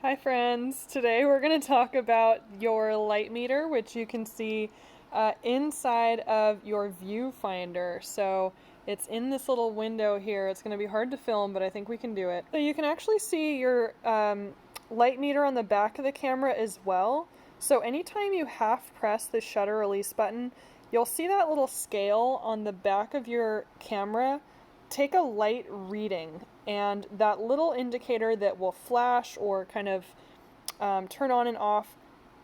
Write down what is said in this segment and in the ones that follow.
Hi friends, today we're going to talk about your light meter, which you can see inside of your viewfinder. So it's in this little window here. It's going to be hard to film, but I think we can do it. So you can actually see your light meter on the back of the camera as well. So anytime you half press the shutter release button, you'll see that little scale on the back of your camera take a light reading, and that little indicator that will flash or kind of turn on and off,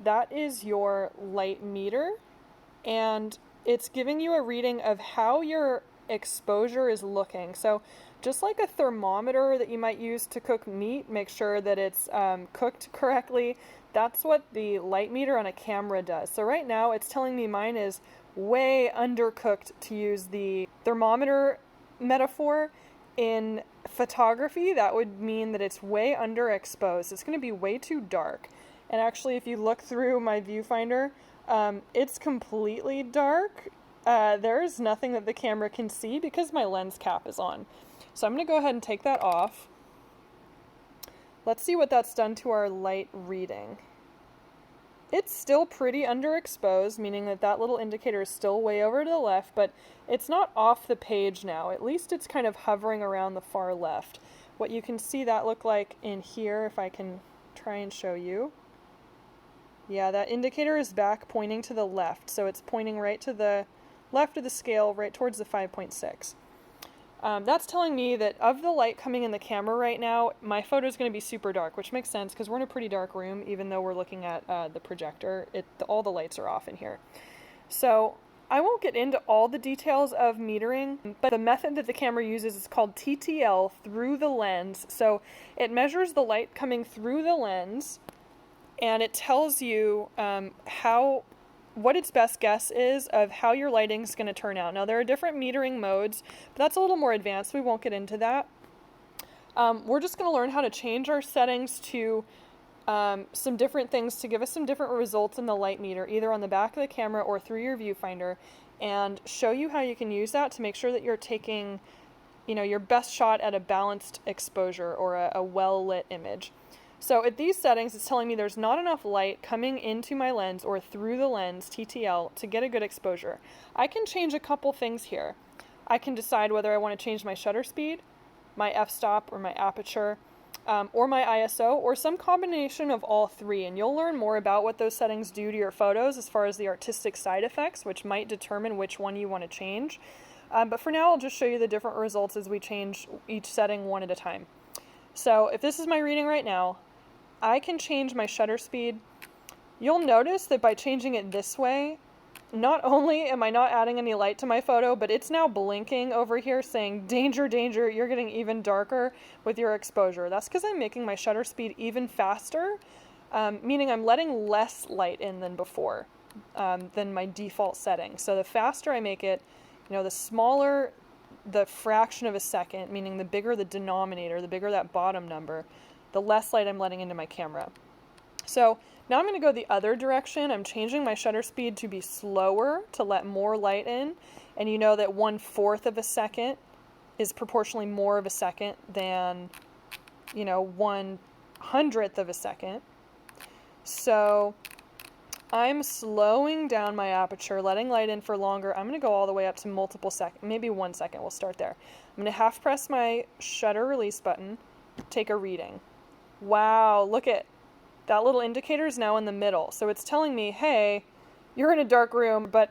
that is your light meter, and it's giving you a reading of how your exposure is looking. So just like a thermometer that you might use to cook meat, make sure that it's cooked correctly, that's what the light meter on a camera does. So right now it's telling me mine is way undercooked, to use the thermometer metaphor. In photography, that would mean that it's way underexposed. It's going to be way too dark. And actually, if you look through my viewfinder, it's completely dark. There's nothing that the camera can see because my lens cap is on. So I'm going to go ahead and take that off. Let's see what that's done to our light reading. It's still pretty underexposed, meaning that that little indicator is still way over to the left, but it's not off the page now. At least it's kind of hovering around the far left. What you can see that look like in here, if I can try and show you. Yeah, that indicator is back pointing to the left, so it's pointing right to the left of the scale, right towards the 5.6. That's telling me that of the light coming in the camera right now, my photo is going to be super dark, which makes sense because we're in a pretty dark room, even though we're looking at the projector. All the lights are off in here. So I won't get into all the details of metering, but the method that the camera uses is called TTL, through the lens. So it measures the light coming through the lens, and it tells you what its best guess is of how your lighting's going to turn out. Now, there are different metering modes, but that's a little more advanced. We won't get into that. We're just going to learn how to change our settings to some different things to give us some different results in the light meter, either on the back of the camera or through your viewfinder, and show you how you can use that to make sure that you're taking, your best shot at a balanced exposure or a well-lit image. So at these settings, it's telling me there's not enough light coming into my lens or through the lens, TTL, to get a good exposure. I can change a couple things here. I can decide whether I want to change my shutter speed, my f-stop, or my aperture, or my ISO, or some combination of all three. And you'll learn more about what those settings do to your photos as far as the artistic side effects, which might determine which one you want to change. But for now, I'll just show you the different results as we change each setting one at a time. So if this is my reading right now, I can change my shutter speed. You'll notice that by changing it this way, not only am I not adding any light to my photo, but it's now blinking over here saying, danger, danger, you're getting even darker with your exposure. That's because I'm making my shutter speed even faster, meaning I'm letting less light in than before, than my default setting. So the faster I make it, the smaller the fraction of a second, meaning the bigger the denominator, the bigger that bottom number, the less light I'm letting into my camera. So now I'm going to go the other direction. I'm changing my shutter speed to be slower to let more light in. And you know that 1/4 of a second is proportionally more of a second than, 1/100th of a second. So I'm slowing down my aperture, letting light in for longer. I'm going to go all the way up to multiple seconds, maybe 1 second. We'll start there. I'm going to half press my shutter release button, take a reading. Wow, look at that little indicator is now in the middle. So it's telling me, hey, you're in a dark room, but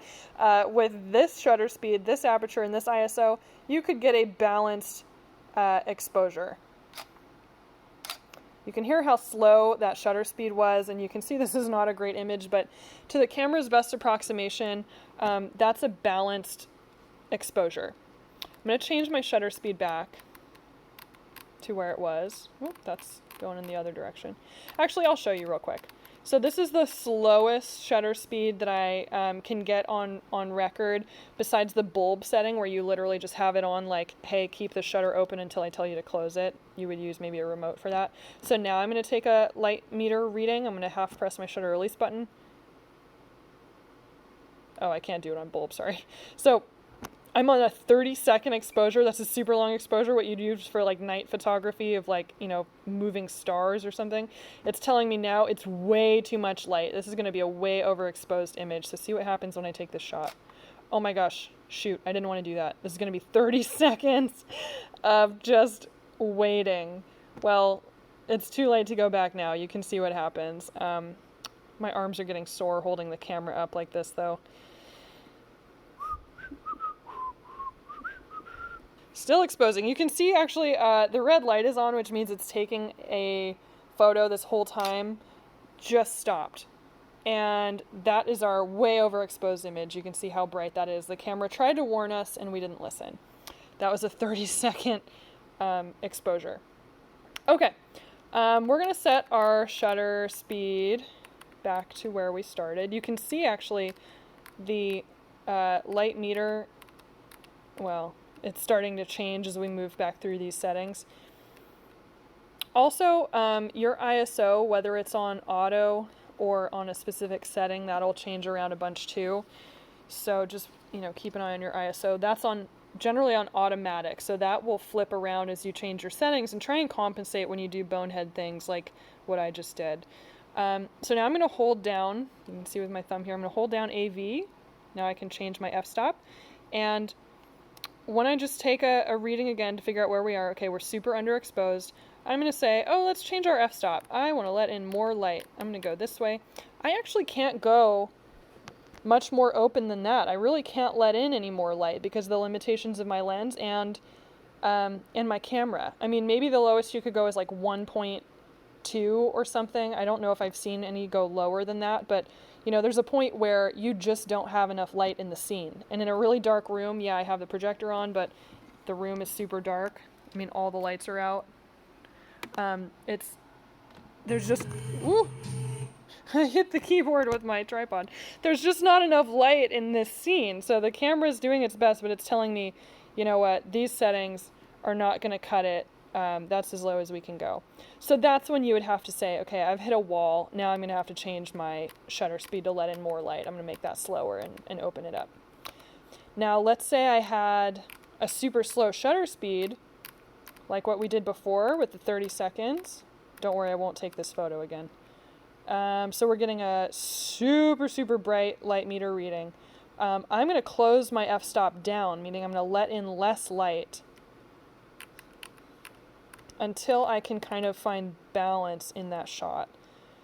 with this shutter speed, this aperture, and this ISO, you could get a balanced exposure. You can hear how slow that shutter speed was, and you can see this is not a great image, but to the camera's best approximation, that's a balanced exposure. I'm going to change my shutter speed back to where it was. Oop, that's going in the other direction. Actually, I'll show you real quick. So this is the slowest shutter speed that I can get on record, besides the bulb setting where you literally just have it on like, hey, keep the shutter open until I tell you to close it. You would use maybe a remote for that. So now I'm going to take a light meter reading. I'm going to half press my shutter release button. Oh, I can't do it on bulb, sorry. So I'm on a 30-second exposure. That's a super long exposure, what you'd use for like night photography of like, you know, moving stars or something. It's telling me now it's way too much light. This is going to be a way overexposed image. So see what happens when I take this shot. Oh my gosh, shoot, I didn't want to do that. This is going to be 30 seconds of just waiting. Well, it's too late to go back now. You can see what happens. My arms are getting sore holding the camera up like this though. Still exposing. You can see actually the red light is on, which means it's taking a photo this whole time. Just stopped. And that is our way overexposed image. You can see how bright that is. The camera tried to warn us and we didn't listen. That was a 30-second exposure. Okay, we're going to set our shutter speed back to where we started. You can see actually the light meter, well, it's starting to change as we move back through these settings. Also, your ISO, whether it's on auto or on a specific setting, that'll change around a bunch too. So just, you know, keep an eye on your ISO. That's generally on automatic, so that will flip around as you change your settings and try and compensate when you do bonehead things like what I just did. So now I'm going to hold down, you can see with my thumb here, I'm going to hold down AV. Now I can change my f-stop. And when I just take a reading again to figure out where we are, okay, we're super underexposed, I'm going to say, oh, let's change our f-stop. I want to let in more light. I'm going to go this way. I actually can't go much more open than that. I really can't let in any more light because of the limitations of my lens and my camera. I mean, maybe the lowest you could go is like 1.2 or something. I don't know if I've seen any go lower than that, but you know, there's a point where you just don't have enough light in the scene. And in a really dark room, yeah, I have the projector on, but the room is super dark. I mean, all the lights are out. There's just, woo! I hit the keyboard with my tripod. There's just not enough light in this scene. So the camera's doing its best, but it's telling me, you know what, these settings are not going to cut it. That's as low as we can go. So that's when you would have to say, okay, I've hit a wall. Now I'm going to have to change my shutter speed to let in more light. I'm going to make that slower and open it up. Now let's say I had a super slow shutter speed, like what we did before with the 30 seconds. Don't worry, I won't take this photo again. So we're getting a super, super bright light meter reading. I'm going to close my f-stop down, meaning I'm going to let in less light until I can kind of find balance in that shot.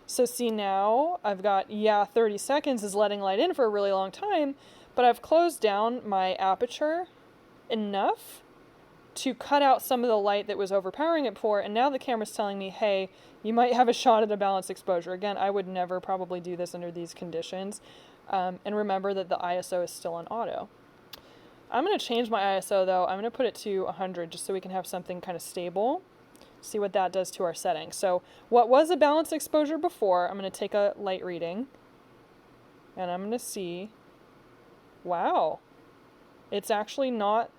So see now, I've got, 30 seconds is letting light in for a really long time, but I've closed down my aperture enough to cut out some of the light that was overpowering it before, and now the camera's telling me, hey, you might have a shot at a balanced exposure. Again, I would never probably do this under these conditions. And remember that the ISO is still on auto. I'm going to change my ISO though. I'm going to put it to 100 just so we can have something kind of stable. See what that does to our settings. So what was a balanced exposure before, I'm going to take a light reading and I'm going to see, wow, it's actually not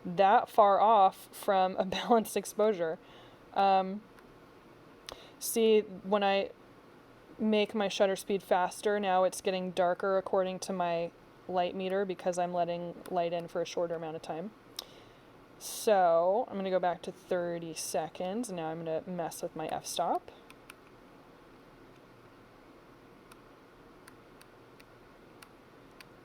that far off from a balanced exposure. See, when I make my shutter speed faster, now it's getting darker according to my light meter because I'm letting light in for a shorter amount of time. So I'm going to go back to 30 seconds. Now I'm going to mess with my f-stop.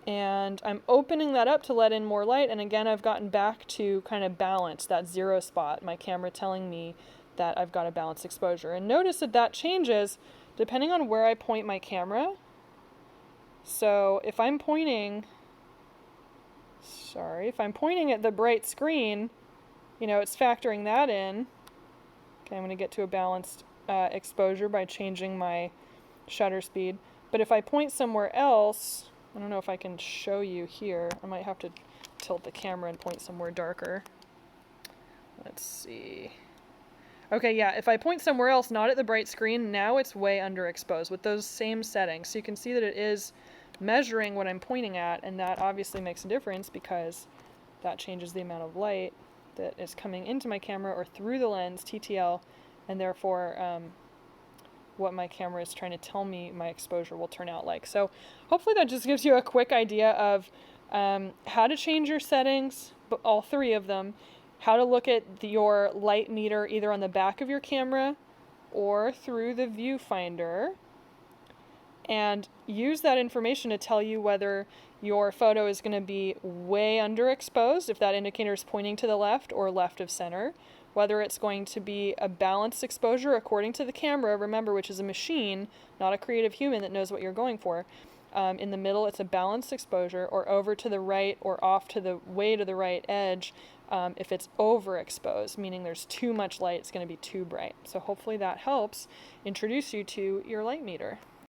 And I'm opening that up to let in more light. And again, I've gotten back to kind of balance, that zero spot. My camera telling me that I've got a balanced exposure. And notice that that changes depending on where I point my camera. So if I'm pointing at the bright screen, you know, it's factoring that in. Okay, I'm going to get to a balanced exposure by changing my shutter speed. But if I point somewhere else, I don't know if I can show you here. I might have to tilt the camera and point somewhere darker. Let's see. Okay, yeah, if I point somewhere else, not at the bright screen, now it's way underexposed with those same settings. So you can see that it is measuring what I'm pointing at, and that obviously makes a difference because that changes the amount of light that is coming into my camera or through the lens, TTL, and therefore what my camera is trying to tell me my exposure will turn out like. So hopefully that just gives you a quick idea of how to change your settings, all three of them, how to look at your light meter either on the back of your camera or through the viewfinder, and use that information to tell you whether your photo is going to be way underexposed, if that indicator is pointing to the left or left of center, whether it's going to be a balanced exposure according to the camera, remember, which is a machine, not a creative human that knows what you're going for. In the middle, it's a balanced exposure, or over to the right or off to the way to the right edge. If it's overexposed, meaning there's too much light, it's going to be too bright. So hopefully that helps introduce you to your light meter.